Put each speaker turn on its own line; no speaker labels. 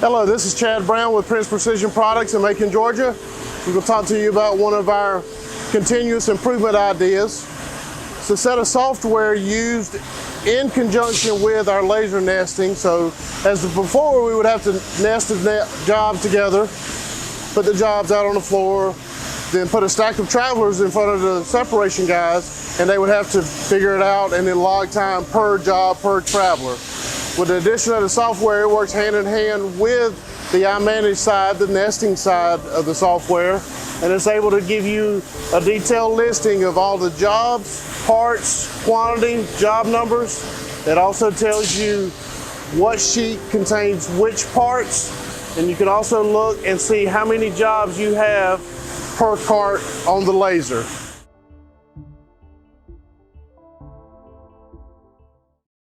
Hello, this is Chad Brown with Prince Precision Products in Macon, Georgia. We're going to talk to you about one of our continuous improvement ideas. It's a set of software used in conjunction with our laser nesting. So as before, we would have to nest the jobs together, put the jobs out on the floor, then put a stack of travelers in front of the separation guys, and they would have to figure it out and then log time per job, per traveler. With the addition of the software, it works hand in hand with the iManage side, the nesting side of the software, and it's able to give you a detailed listing of all the jobs, parts, quantity, job numbers. It also tells you what sheet contains which parts, and you can also look and see how many jobs you have per cart on the laser.